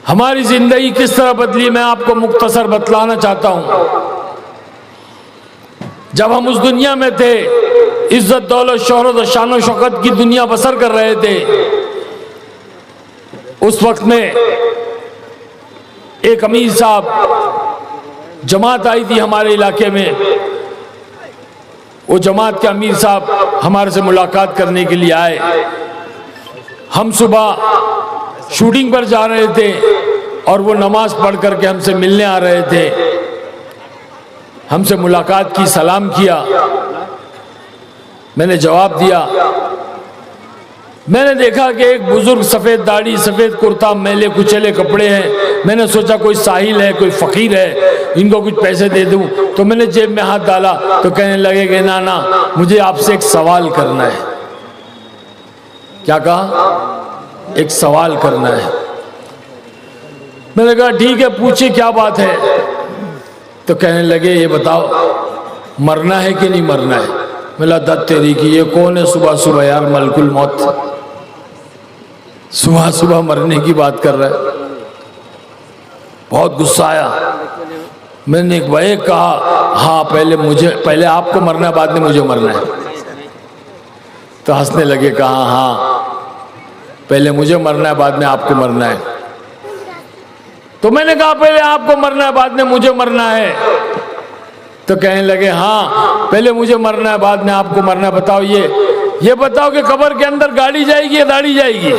हमारी जिंदगी किस तरह बदली मैं आपको मुख्तसर बतलाना चाहता हूं। जब हम उस दुनिया में थे, इज्जत दौलत शोहरत और शान शौकत की दुनिया बसर कर रहे थे, उस वक्त में एक अमीर साहब जमात आई थी हमारे इलाके में। वो जमात के अमीर साहब हमारे से मुलाकात करने के लिए आए। हम सुबह शूटिंग पर जा रहे थे और वो नमाज पढ़ करके हमसे मिलने आ रहे थे। हमसे मुलाकात की, सलाम किया, मैंने जवाब दिया। मैंने देखा कि एक बुजुर्ग सफ़ेद दाढ़ी, सफ़ेद कुर्ता, मैले कुचले कपड़े हैं। मैंने सोचा कोई साहिल है, कोई फ़कीर है, इनको कुछ पैसे दे दूं। तो मैंने जेब में हाथ डाला तो कहने लगे कि ना ना, मुझे आपसे एक सवाल करना है। क्या कहा? एक सवाल करना है। मैंने कहा ठीक है, पूछिए क्या बात है। तो कहने लगे ये बताओ, मरना है कि नहीं मरना है? मिला दत्त तेरी की, ये कौन है सुबह सुबह यार, मलकुल मौत सुबह सुबह मरने की बात कर रहा है। बहुत गुस्सा आया। मैंने एक भाई कहा हाँ पहले आपको मरना है, बाद में मुझे मरना है। तो हंसने लगे, कहा हाँ पहले मुझे मरना है, बाद में आपको मरना है। तो मैंने कहा पहले आपको मरना है, बाद में मुझे मरना है। तो कहने लगे हाँ पहले मुझे मरना है, बाद में आपको मरना है। बताओ ये बताओ कि कब्र के अंदर गाड़ी जाएगी या दाढ़ी जाएगी?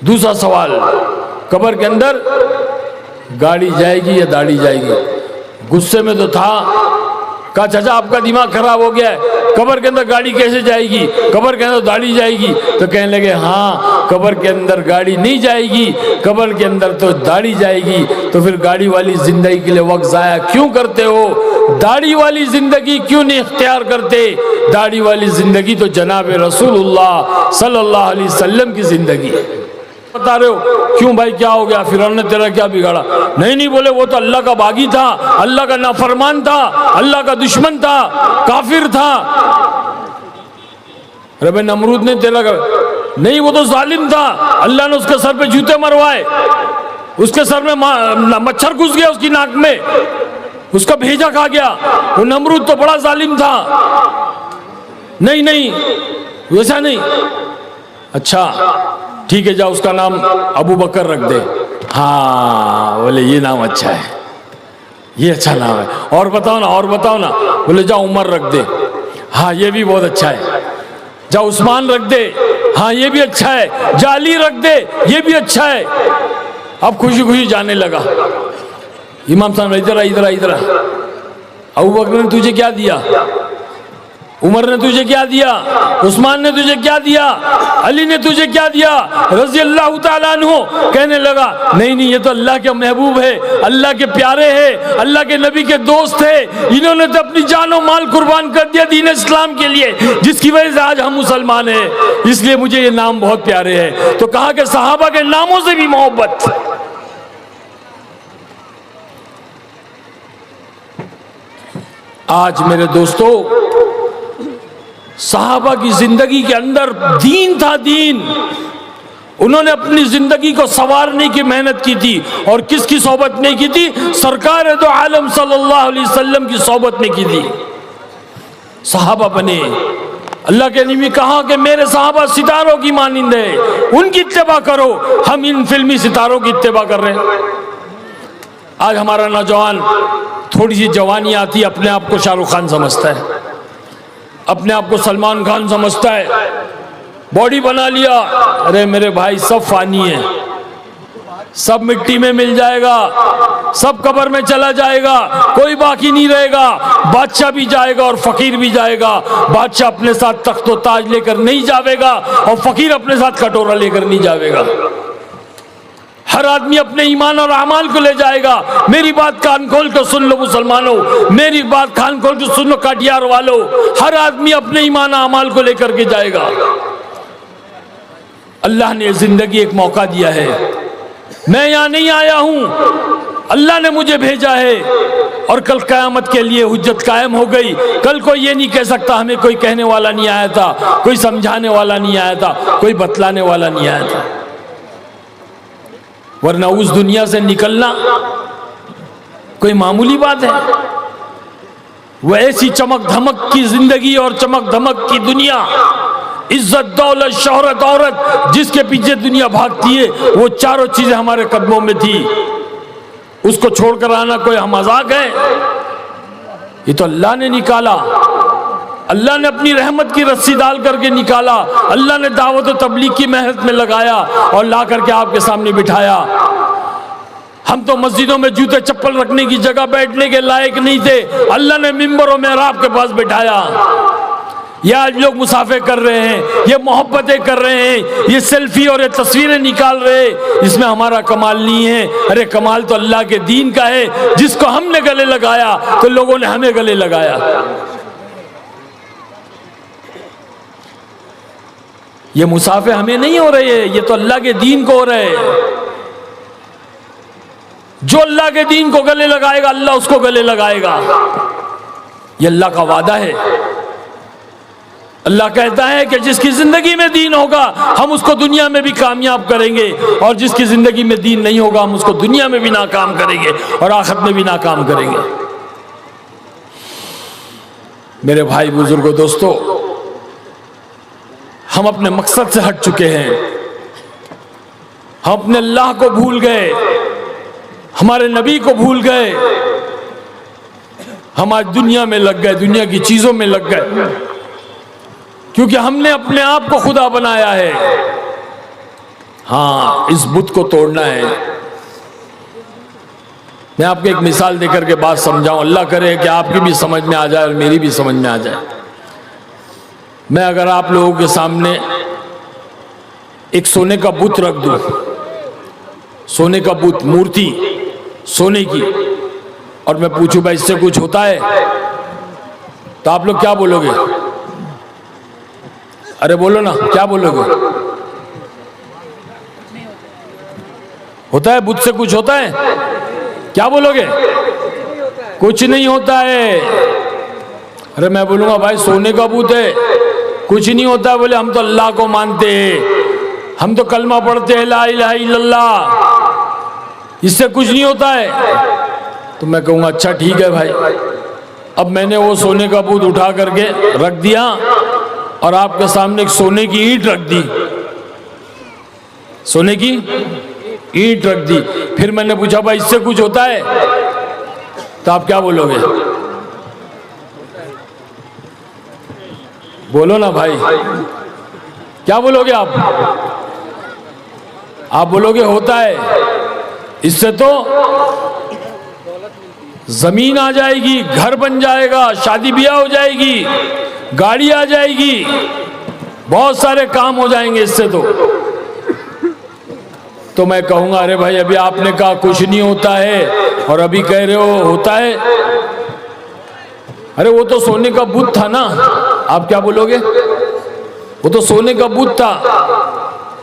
दूसरा सवाल, कब्र के अंदर गाड़ी जाएगी या दाढ़ी जाएगी? गुस्से में तो था। कहा चाचा आपका दिमाग खराब हो गया है, कब्र के अंदर गाड़ी कैसे जाएगी, कब्र के अंदर दाढ़ी जाएगी? तो कहने लगे हाँ कब्र के अंदर गाड़ी नहीं जाएगी, कब्र के अंदर तो दाढ़ी जाएगी। तो फिर गाड़ी वाली जिंदगी के लिए वक्त जाया क्यों करते हो? दाढ़ी वाली जिंदगी क्यों नहीं इख्तियार करते? दाढ़ी वाली जिंदगी तो जनाब रसूलुल्लाह सल्लल्लाहु अलैहि वसल्लम की जिंदगी है। बता रहे हो क्यों भाई, क्या हो गया? फिरौन ने तेरा क्या बिगाड़ा? नहीं बोले, वो तो अल्लाह का बागी था, अल्लाह का नाफरमान था, अल्लाह का दुश्मन था, काफिर था। अरे भाई नमरूद ने तेरा नहीं, वो तो जालिम था, अल्लाह ने उसके सर पे जूते मरवाए, उसके सर में मच्छर घुस गया उसकी नाक में, उसका भेजा खा गया। वो नमरूद तो बड़ा जालिम था। नहीं वैसा नहीं। अच्छा ठीक है, जा उसका नाम अबू बकर रख दे। हाँ बोले ये नाम अच्छा है, ये अच्छा नाम है। और बताओ ना। बोले जा उमर रख दे। हाँ ये भी बहुत अच्छा है। जा उस्मान रख दे। हाँ ये भी अच्छा है। जा अली रख दे, ये भी अच्छा है। अब खुशी खुशी जाने लगा। इमाम साहब इधर अबू बकर ने तुझे क्या दिया? उमर ने तुझे क्या दिया? उस्मान ने तुझे क्या दिया? अली ने तुझे क्या दिया? रज़ी अल्लाह ताला अन्हु। कहने लगा नहीं ये तो अल्लाह के महबूब है, अल्लाह के प्यारे हैं, अल्लाह के नबी के दोस्त है, इन्होंने तो अपनी जान और माल कुर्बान कर दिया दीन इस्लाम के लिए, जिसकी वजह से आज हम मुसलमान हैं, इसलिए मुझे ये नाम बहुत प्यारे हैं। तो कहा कि सहाबा के नामों से भी मोहब्बत। आज मेरे दोस्तों, सहाबा की जिंदगी के अंदर दीन था, दीन। उन्होंने अपनी जिंदगी को संवारने की मेहनत की थी। और किसकी सोबत में की थी? सरकार दो आलम सल्लल्लाहु अलैहि वसल्लम की सोबत में की थी। सहाबा बने। अल्लाह के नबी कहा कि मेरे सहाबा सितारों की मानिंद है, उनकी इत्तेबा करो। हम इन फिल्मी सितारों की इत्तेबा कर रहे हैं। आज हमारा नौजवान थोड़ी सी जवानी आती अपने आप को शाहरुख खान समझता है, अपने आप को सलमान खान समझता है, बॉडी बना लिया। अरे मेरे भाई सब फानी है, सब मिट्टी में मिल जाएगा, सब कब्र में चला जाएगा, कोई बाकी नहीं रहेगा। बादशाह भी जाएगा और फकीर भी जाएगा। बादशाह अपने साथ तख्त और ताज लेकर नहीं जाएगा और फकीर अपने साथ कटोरा लेकर नहीं जाएगा। हर आदमी अपने ईमान और अमाल को ले जाएगा। मेरी बात कान खोल कर सुन लो मुसलमानों, मेरी बात कान खोल कर सुन लो काटियार वालों। हर आदमी अपने ईमान और अमाल को लेकर के जाएगा। अल्लाह ने जिंदगी एक मौका दिया है। मैं यहाँ नहीं आया हूँ, अल्लाह ने मुझे भेजा है। और कल क़यामत के लिए हुज्जत कायम हो गई। कल कोई ये नहीं कह सकता हमें कोई कहने वाला नहीं आया था, कोई समझाने वाला नहीं आया था, कोई बतलाने वाला नहीं आया था। वरना उस दुनिया से निकलना कोई मामूली बात है। वह ऐसी चमक धमक की जिंदगी और चमक धमक की दुनिया, इज्जत दौलत शोहरत औरत, जिसके पीछे दुनिया भागती है, वो चारों चीजें हमारे कदमों में थी। उसको छोड़कर आना कोई मजाक है? ये तो अल्लाह ने निकाला, अल्लाह ने अपनी रहमत की रस्सी डाल करके निकाला, अल्लाह ने दावत और तबलीग की मेहनत में लगाया और ला करके आपके सामने बिठाया। हम तो मस्जिदों में जूते चप्पल रखने की जगह बैठने के लायक नहीं थे, अल्लाह ने मिंबर और मेहराब के पास बिठाया। ये आज लोग मुसाफे कर रहे हैं, ये मोहब्बतें कर रहे हैं, ये सेल्फी और ये तस्वीरें निकाल रहे हैं, इसमें हमारा कमाल नहीं है। अरे कमाल तो अल्लाह के दीन का है, जिसको हमने गले लगाया तो लोगों ने हमें गले लगाया। ये मुसाफे हमें नहीं हो रहे हैं, ये तो अल्लाह के दीन को हो रहे हैं। जो अल्लाह के दीन को गले लगाएगा, अल्लाह उसको गले लगाएगा। ये अल्लाह का वादा है। अल्लाह कहता है कि जिसकी जिंदगी में दीन होगा हम उसको दुनिया में भी कामयाब करेंगे, और जिसकी जिंदगी में दीन नहीं होगा हम उसको दुनिया में भी नाकाम करेंगे और आखिरत में भी नाकाम करेंगे। मेरे भाई बुजुर्गों दोस्तों, हम अपने मकसद से हट चुके हैं। हम अपने अल्लाह को भूल गए, हमारे नबी को भूल गए। हम आज दुनिया में लग गए, दुनिया की चीजों में लग गए, क्योंकि हमने अपने आप को खुदा बनाया है। हाँ, इस बुत को तोड़ना है। मैं आपको एक मिसाल देकर के बात समझाऊं, अल्लाह करे कि आपकी भी समझ में आ जाए और मेरी भी समझ में आ जाए। मैं अगर आप लोगों के सामने एक सोने का बुत रख दूं, सोने का बुत, मूर्ति सोने की, और मैं पूछूं भाई इससे कुछ होता है, तो आप लोग क्या बोलोगे? अरे बोलो ना, क्या बोलोगे? होता है? बुत से कुछ होता है? क्या बोलोगे? कुछ नहीं होता है। अरे मैं बोलूंगा भाई सोने का बुत है, कुछ नहीं होता है। बोले हम तो अल्लाह को मानते हैं, हम तो कलमा पढ़ते हैं ला इलाहा इल्लल्लाह, इससे कुछ नहीं होता है। तो मैं कहूँगा अच्छा ठीक है भाई। अब मैंने वो सोने का बुत उठा करके रख दिया और आपके सामने एक सोने की ईंट रख दी, सोने की ईंट रख दी। फिर मैंने पूछा भाई इससे कुछ होता है? तो आप क्या बोलोगे? बोलो ना भाई, क्या बोलोगे आप? आप बोलोगे होता है, इससे तो जमीन आ जाएगी, घर बन जाएगा, शादी ब्याह हो जाएगी, गाड़ी आ जाएगी, बहुत सारे काम हो जाएंगे इससे तो मैं कहूंगा अरे भाई अभी आपने कहा कुछ नहीं होता है और अभी कह रहे हो होता है। अरे वो तो सोने का बुत था ना, आप क्या बोलोगे? वो तो सोने का बुत था,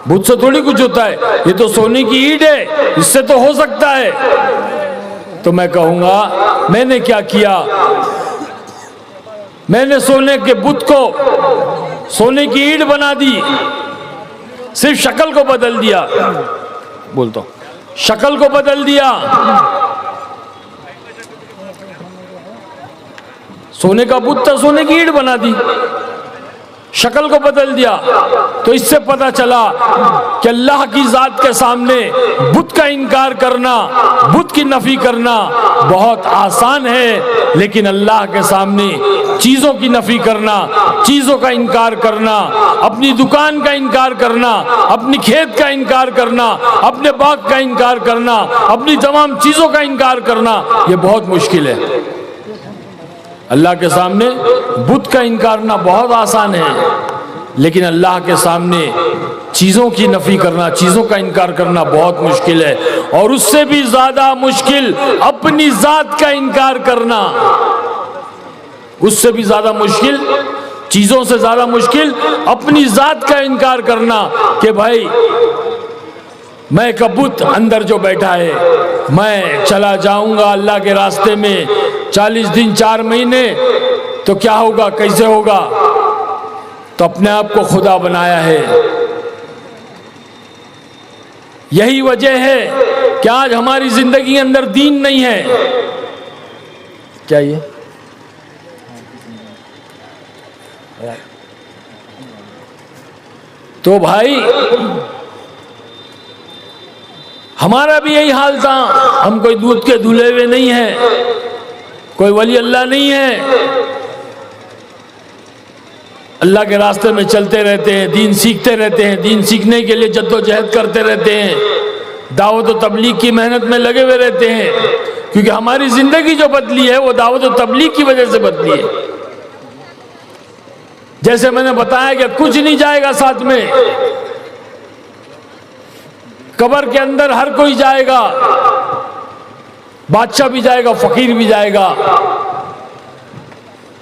बुत से थोड़ी कुछ होता है, ये तो सोने की ईंट है, इससे तो हो सकता है। तो मैं कहूंगा मैंने क्या किया? मैंने सोने के बुत को सोने की ईंट बना दी, सिर्फ शक्ल को बदल दिया, बोलता हूं शक्ल को बदल दिया। सोने का बुत था, सोने की ईंट बना दी, शक्ल को बदल दिया। तो इससे पता चला कि अल्लाह की जात के सामने बुत का इनकार करना, बुत की नफी करना बहुत आसान है, लेकिन अल्लाह के सामने चीजों की नफी करना, चीजों का इनकार करना, अपनी दुकान का इनकार करना, अपनी खेत का इनकार करना, अपने बाग का इनकार करना, अपनी तमाम चीजों का इनकार करना, यह बहुत मुश्किल है। अल्लाह के सामने बुत का इनकार करना बहुत आसान है, लेकिन अल्लाह के सामने चीज़ों की नफी करना, चीज़ों का इनकार करना बहुत मुश्किल है। और उससे भी ज़्यादा मुश्किल अपनी ज़ात का इनकार करना, उससे भी ज़्यादा मुश्किल, चीज़ों से ज़्यादा मुश्किल अपनी ज़ात का इनकार करना कि भाई मैं का बुत अंदर जो बैठा है, मैं चला जाऊंगा अल्लाह के रास्ते में 40 दिन 4 महीने, तो क्या होगा, कैसे होगा? तो अपने आप को खुदा बनाया है। यही वजह है कि आज हमारी जिंदगी के अंदर दीन नहीं है। क्या ये तो भाई हमारा भी यही हाल था। हम कोई दूध के धुले हुए नहीं है, कोई वली अल्लाह नहीं है। अल्लाह के रास्ते में चलते रहते हैं, दीन सीखते रहते हैं, दीन सीखने के लिए जद्दोजहद करते रहते हैं, दावत और तबलीग की मेहनत में लगे हुए रहते हैं। क्योंकि हमारी जिंदगी जो बदली है वो दावत और तबलीग की वजह से बदली है। जैसे मैंने बताया कि कुछ नहीं जाएगा साथ में, कब्र के अंदर हर कोई जाएगा, बादशाह भी जाएगा, फकीर भी जाएगा।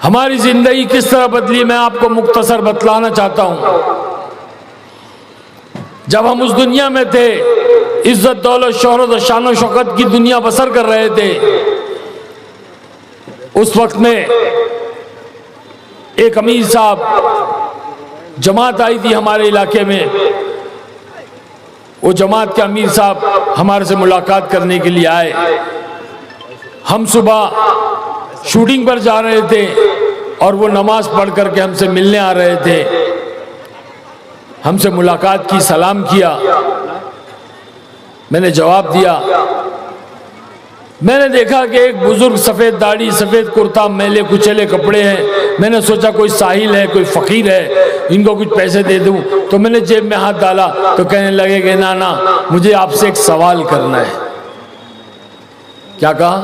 हमारी जिंदगी किस तरह बदली मैं आपको मुख्तसर बतलाना चाहता हूं। जब हम उस दुनिया में थे, इज्जत दौलत शोहरत और शान शौकत की दुनिया बसर कर रहे थे, उस वक्त में एक अमीर साहब जमात आई थी हमारे इलाके में। वो जमात के अमीर साहब हमारे से मुलाकात करने के लिए आए। हम सुबह शूटिंग पर जा रहे थे और वो नमाज पढ़ करके हमसे मिलने आ रहे थे। हमसे मुलाकात की, सलाम किया, मैंने जवाब दिया। मैंने देखा कि एक बुजुर्ग सफ़ेद दाढ़ी, सफ़ेद कुर्ता, मैले कुचले कपड़े हैं। मैंने सोचा कोई साहिल है, कोई फ़कीर है, इनको कुछ पैसे दे दूं। तो मैंने जेब में हाथ डाला तो कहने लगे कि ना ना, मुझे आपसे एक सवाल करना है। क्या कहा?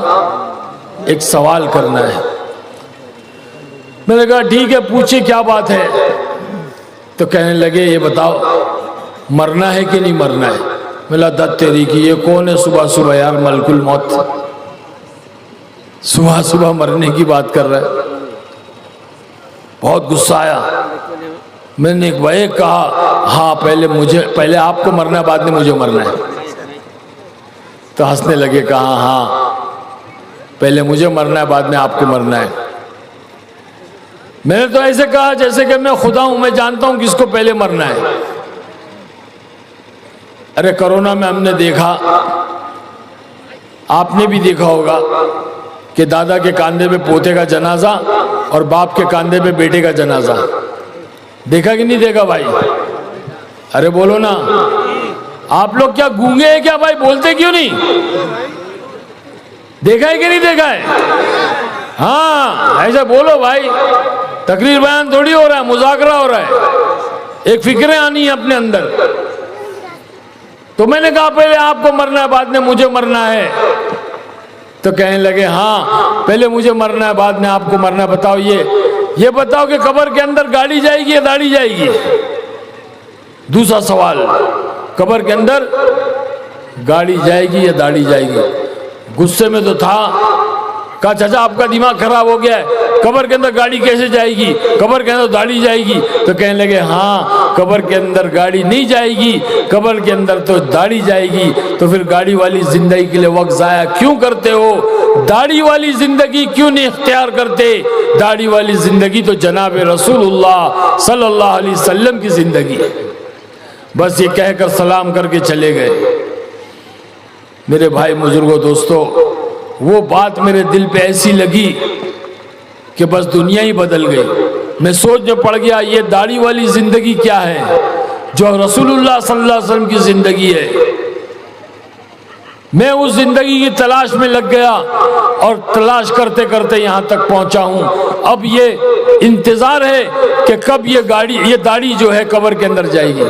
एक सवाल करना है। मैंने कहा ठीक है, पूछिए क्या बात है। तो कहने लगे ये बताओ मरना है कि नहीं मरना है। मिला दत्त तेरी की, ये कौन है सुबह सुबह यार, मलकुल मौत सुबह सुबह मरने की बात कर रहा है। बहुत गुस्सा आया। मैंने एक भाई कहा हाँ पहले आपको मरना है, बाद में मुझे मरना है। तो हंसने लगे, कहा हाँ पहले मुझे मरना है, बाद में आपको मरना है। मैंने तो ऐसे कहा जैसे कि मैं खुदा हूं, मैं जानता हूं किसको पहले मरना है। अरे कोरोना में हमने देखा, आपने भी देखा होगा कि दादा के कांधे पे पोते का जनाजा और बाप के कांधे पे बेटे का जनाजा। देखा कि नहीं देखा भाई? अरे बोलो ना, आप लोग क्या गूंगे हैं क्या भाई? बोलते क्यों नहीं? देखा है कि नहीं देखा है? हाँ ऐसा बोलो भाई। तकरीर बयान थोड़ी हो रहा है, मुज़ाकरा हो रहा है। एक फिक्रें आनी है अपने अंदर। तो मैंने कहा पहले आपको मरना है, बाद में मुझे मरना है। तो कहने लगे हाँ पहले मुझे मरना है, बाद में आपको मरना है। बताओ ये बताओ कि कब्र के अंदर गाड़ी जाएगी या दाढ़ी जाएगी? दूसरा सवाल, कब्र के अंदर गाड़ी जाएगी या दाढ़ी जाएगी? गुस्से में तो था, कहा चाचा आपका दिमाग खराब हो गया है, कब्र के अंदर गाड़ी कैसे जाएगी, कब्र के अंदर दाढ़ी जाएगी? तो कहने लगे हाँ कब्र के अंदर गाड़ी नहीं जाएगी, कब्र के अंदर तो दाढ़ी जाएगी। तो फिर गाड़ी वाली जिंदगी के लिए वक्त जाया क्यों करते हो? दाढ़ी वाली जिंदगी क्यों नहीं इख्तियार करते? दाढ़ी वाली जिंदगी तो जनाब रसूलुल्लाह सल्लल्लाहु अलैहि वसल्लम की जिंदगी है। बस ये कहकर सलाम करके चले गए। मेरे भाई बुजुर्गों दोस्तों, वो बात मेरे दिल पे ऐसी लगी कि बस दुनिया ही बदल गई। मैं सोच में पड़ गया ये दाढ़ी वाली जिंदगी क्या है जो रसूलुल्लाह सल्लल्लाहु अलैहि वसल्लम की जिंदगी है। मैं उस जिंदगी की तलाश में लग गया और तलाश करते करते यहां तक पहुंचा हूं। अब ये इंतजार है कि कब ये दाढ़ी जो है कब्र के अंदर जाएगी।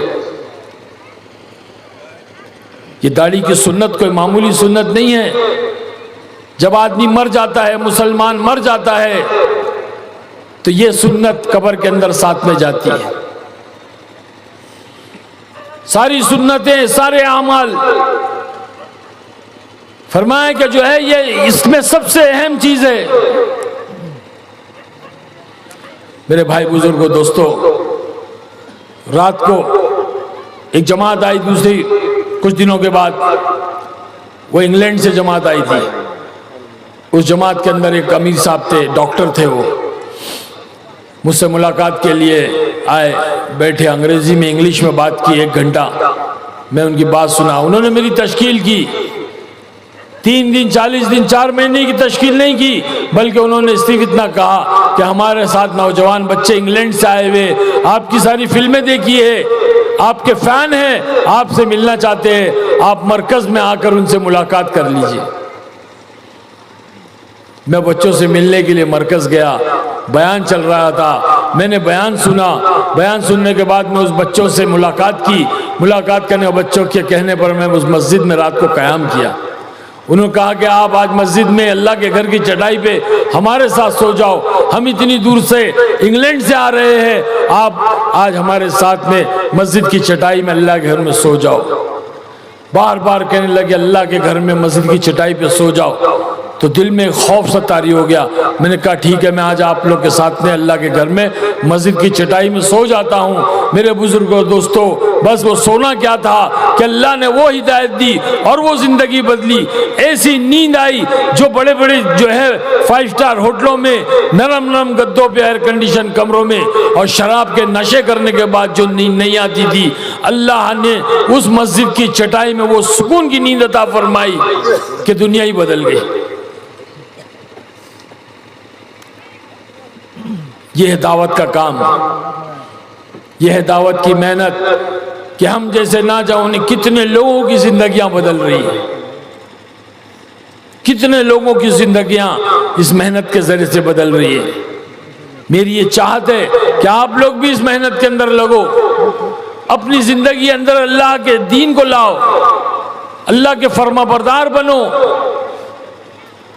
ये दाढ़ी की सुन्नत कोई मामूली सुन्नत नहीं है। जब आदमी मर जाता है, मुसलमान मर जाता है, तो ये सुन्नत कब्र के अंदर साथ में जाती है। सारी सुन्नतें, सारे अमाल, फरमाया कि जो है ये इसमें सबसे अहम चीज है। मेरे भाई बुजुर्गों दोस्तों, रात को एक जमात आई दूसरी, कुछ दिनों के बाद वो इंग्लैंड से जमात आई थी। उस जमात के अंदर एक अमीर साहब थे, डॉक्टर थे। वो मुझसे मुलाकात के लिए आए, बैठे, अंग्रेजी में इंग्लिश में बात की 1 घंटा। मैं उनकी बात सुना। उन्होंने मेरी तशकील की, 3 दिन 40 दिन 4 महीने की तशकील नहीं की, बल्कि उन्होंने सिर्फ इतना कहा कि हमारे साथ नौजवान बच्चे इंग्लैंड से आए हुए, आपकी सारी फिल्में देखी है, आपके फैन हैं, आपसे मिलना चाहते हैं, आप मरकज में आकर उनसे मुलाकात कर लीजिए। मैं बच्चों से मिलने के लिए मरकज गया, बयान चल रहा था, मैंने बयान सुना। बयान सुनने के बाद मैं उस बच्चों से मुलाकात की। मुलाकात करने बच्चों के कहने पर मैं उस मस्जिद में रात को क़याम किया। उन्होंने कहा कि आप आज मस्जिद में अल्लाह के घर की चटाई पे हमारे साथ सो जाओ, हम इतनी दूर से इंग्लैंड से आ रहे हैं, आप आज हमारे साथ में मस्जिद की चटाई में अल्लाह के घर में सो जाओ। बार बार कहने लगे अल्लाह के घर में मस्जिद की चटाई पे सो जाओ। तो दिल में खौफ सा तारी हो गया। मैंने कहा ठीक है, मैं आज आप लोग के साथ में अल्लाह के घर में मस्जिद की चटाई में सो जाता हूँ। मेरे बुजुर्गों दोस्तों, बस वो सोना क्या था कि अल्लाह ने वो हिदायत दी और वो जिंदगी बदली। ऐसी नींद आई जो बड़े बड़े जो है 5 स्टार होटलों में नरम नरम गद्दों पे एयर कंडीशन कमरों में और शराब के नशे करने के बाद जो नींद नहीं आती थी, अल्लाह ने उस मस्जिद की चटाई में वो सुकून की नींद अता फरमाई कि दुनिया ही बदल गई। यह है दावत का काम, यह है दावत की मेहनत कि हम जैसे ना जाओ कितने लोगों की जिंदगियां बदल रही है, कितने लोगों की जिंदगियां इस मेहनत के जरिए से बदल रही है। मेरी ये चाहत है कि आप लोग भी इस मेहनत के अंदर लगो, अपनी जिंदगी अंदर अल्लाह के दीन को लाओ, अल्लाह के फरमाबरदार बनो,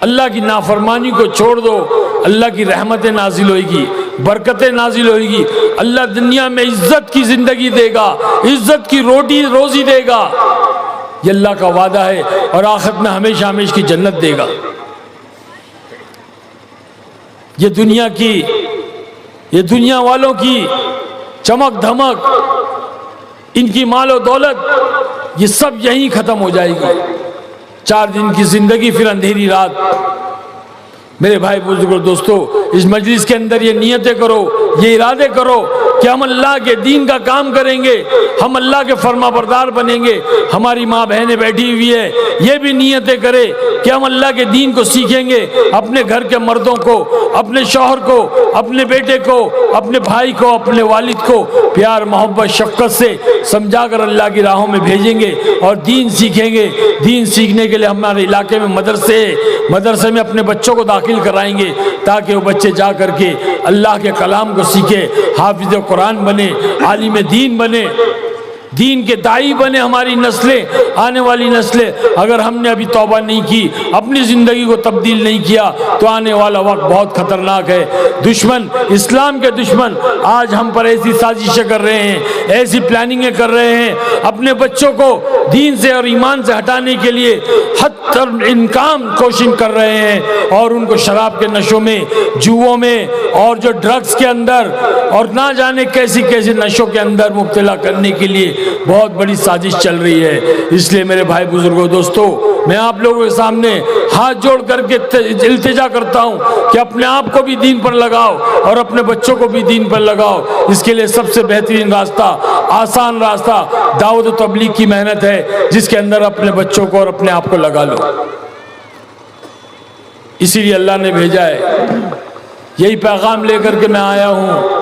अल्लाह की नाफरमानी को छोड़ दो। अल्लाह की रहमतें नाजिल होगी, बरकतें नाजिल होगी। अल्लाह दुनिया में इज्जत की जिंदगी देगा, इज्जत की रोटी रोजी देगा, ये अल्लाह का वादा है, और आखिरत में हमेशा हमेशा की जन्नत देगा। ये दुनिया वालों की चमक धमक, इनकी मालो दौलत, ये सब यहीं खत्म हो जाएगी। 4 दिन की जिंदगी, फिर अंधेरी रात। मेरे भाई बुजुर्गों दोस्तों, इस मजलिस के अंदर ये नियतें करो, ये इरादे करो कि हम अल्लाह के दीन का काम करेंगे, हम अल्लाह के फरमाबरदार बनेंगे। हमारी माँ बहनें बैठी हुई है, ये भी नियतें करे कि हम अल्लाह के दीन को सीखेंगे, अपने घर के मर्दों को, अपने शौहर को, अपने बेटे को, अपने भाई को, अपने वालिद को प्यार मोहब्बत शफ़क़त से समझाकर अल्लाह की राहों में भेजेंगे और दीन सीखेंगे। दीन सीखने के लिए हमारे इलाके में मदरसे में अपने बच्चों को दाखिल कराएंगे ताकि वो बच्चे जा करके अल्लाह के कलाम को सीखे, हाफिज़ कुरान बने, आलिम दीन बने, दीन के दाई बने। हमारी नस्लें, आने वाली नस्लें, अगर हमने अभी तौबा नहीं की, अपनी ज़िंदगी को तब्दील नहीं किया, तो आने वाला वक्त बहुत ख़तरनाक है। दुश्मन, इस्लाम के दुश्मन आज हम पर ऐसी साजिशें कर रहे हैं, ऐसी प्लानिंगें कर रहे हैं, अपने बच्चों को दीन से और ईमान से हटाने के लिए हद तक इनकाम कोशिश कर रहे हैं और उनको शराब के नशों में, जुओं में और जो ड्रग्स के अंदर और ना जाने कैसी कैसी नशों के अंदर मुब्तला करने के लिए बहुत बड़ी साजिश चल रही है। इसलिए मेरे भाई बुजुर्गों दोस्तों, मैं आप लोगों के सामने हाथ जोड़ करके इल्तिजा करता हूँ कि अपने आप को भी दीन पर लगाओ और अपने बच्चों को भी दीन पर लगाओ। इसके लिए सबसे बेहतरीन रास्ता, आसान रास्ता दावत व तबलीग की मेहनत है, जिसके अंदर अपने बच्चों को और अपने आप को लगा लो। इसीलिए अल्लाह ने भेजा है, यही पैगाम लेकर के मैं आया हूँ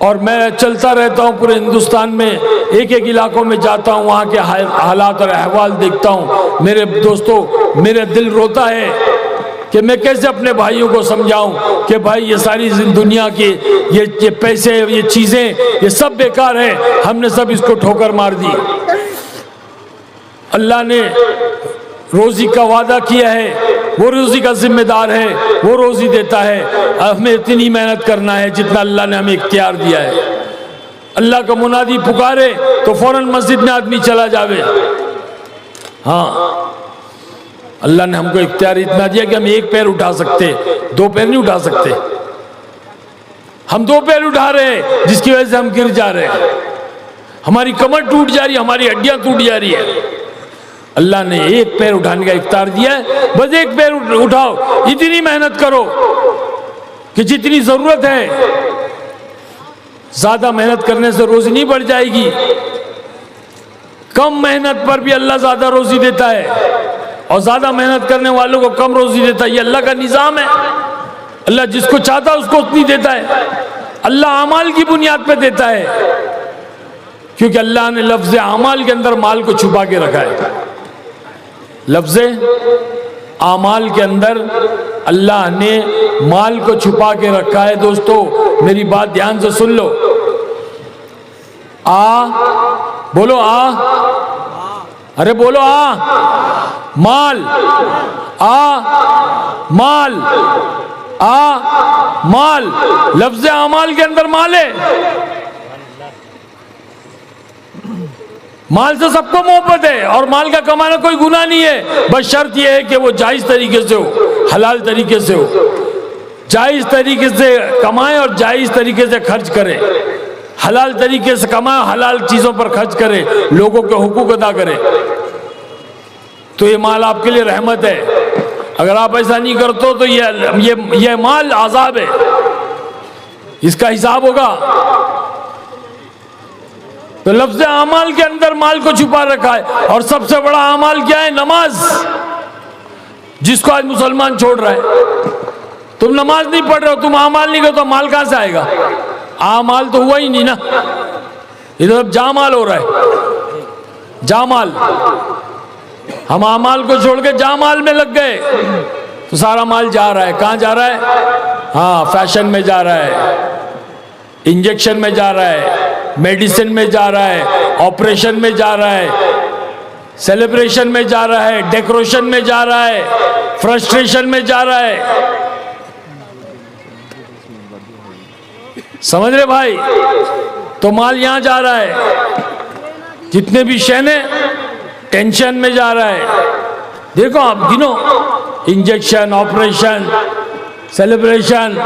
और मैं चलता रहता हूँ पूरे हिंदुस्तान में, एक एक इलाकों में जाता हूँ, वहाँ के हालात और अहवाल देखता हूँ। मेरे दोस्तों, मेरा दिल रोता है कि मैं कैसे अपने भाइयों को समझाऊं कि भाई ये सारी दुनिया की ये पैसे, ये चीज़ें, ये सब बेकार है, हमने सब इसको ठोकर मार दी। अल्लाह ने रोज़ी का वादा किया है, वो रोज़ी का जिम्मेदार है, वो रोज़ी देता है। हमें इतनी मेहनत करना है जितना अल्लाह ने हमें इख्तियार दिया है। अल्लाह का मुनादी पुकारे तो फौरन मस्जिद में आदमी चला जावे। हाँ, अल्लाह ने हमको इख्तियार इतना दिया कि हम 1 पैर उठा सकते, 2 पैर नहीं उठा सकते। हम 2 पैर उठा रहे हैं, जिसकी वजह से हम गिर जा रहे हैं, हमारी कमर टूट जा रही है, हमारी हड्डियां टूट जा रही है। अल्लाह ने 1 पैर उठाने का इख्तियार दिया है, बस 1 पैर उठाओ, इतनी मेहनत करो कि जितनी जरूरत है। ज्यादा मेहनत करने से रोजी नहीं बढ़ जाएगी, कम मेहनत पर भी अल्लाह ज्यादा रोजी देता है और ज्यादा मेहनत करने वालों को कम रोजी देता है। ये अल्लाह का निजाम है। अल्लाह जिसको चाहता है उसको उतनी देता है। अल्लाह अमाल की बुनियाद पे देता है, क्योंकि अल्लाह ने लफ्ज अमाल के अंदर माल को छुपा के रखा है। लफ्ज अमाल के अंदर अल्लाह ने माल को छुपा के रखा है। दोस्तों मेरी बात ध्यान से सुन लो। बोलो अरे बोलो माल, माल, माल। लफ्ज अमाल के अंदर माल है। माल से सबको मोहब्बत है और माल का कमाना कोई गुनाह नहीं है। बस शर्त यह है कि वो जायज तरीके से हो, हलाल तरीके से हो। जायज तरीके से कमाए और जायज तरीके से खर्च करे। हलाल तरीके से कमाए, हलाल चीजों पर खर्च करे, लोगों के हुकूक अदा करे, तो ये माल आपके लिए रहमत है। अगर आप ऐसा नहीं करते हो तो ये माल आजाब है, इसका हिसाब होगा। तो लफ्ज अमाल के अंदर माल को छुपा रखा है। और सबसे बड़ा अमाल क्या है? नमाज, जिसको आज मुसलमान छोड़ रहा है। तुम नमाज नहीं पढ़ रहे हो, तुम अमाल नहीं करो तो माल कहां से आएगा? आमाल तो हुआ ही नहीं ना, इधर अब जामाल हो रहा है। जामाल, हम आमाल को छोड़ के जामाल में लग गए तो सारा माल जा रहा है। कहां जा रहा है? हाँ, फैशन में जा रहा है, इंजेक्शन में जा रहा है, मेडिसिन में जा रहा है, ऑपरेशन में जा रहा है, सेलिब्रेशन में जा रहा है, डेकोरेशन में जा रहा है, फ्रस्ट्रेशन में जा रहा है। समझ रहे भाई? तो माल यहां जा रहा है। जितने भी शहने टेंशन में जा रहा है। देखो आप गिनो, इंजेक्शन, ऑपरेशन, सेलिब्रेशन,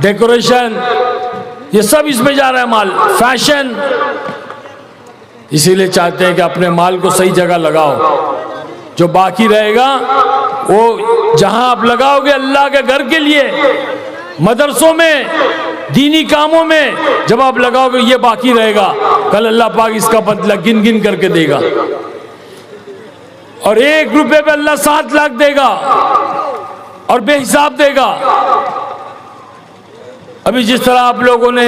डेकोरेशन, ये सब इसमें जा रहा है माल। फैशन, इसीलिए चाहते हैं कि अपने माल को सही जगह लगाओ। जो बाकी रहेगा वो जहां आप लगाओगे अल्लाह के घर के लिए, मदरसों में, दीनी कामों में जब आप लगाओगे ये बाकी रहेगा। कल अल्लाह पाक इसका बदला गिन गिन करके देगा। और 1 रुपए पे अल्लाह 7 लाख देगा और बेहिसाब देगा। अभी जिस तरह आप लोगों ने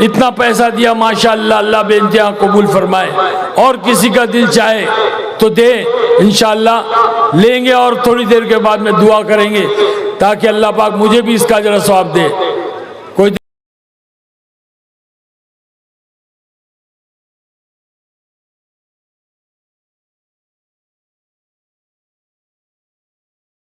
इतना पैसा दिया, माशाअल्लाह, अल्लाह बेइंतहा कबूल फरमाए। और किसी का दिल चाहे तो दे, इंशाअल्लाह लेंगे। और थोड़ी देर के बाद में दुआ करेंगे ताकि अल्लाह पाक मुझे भी इसका जरा सवाब दे।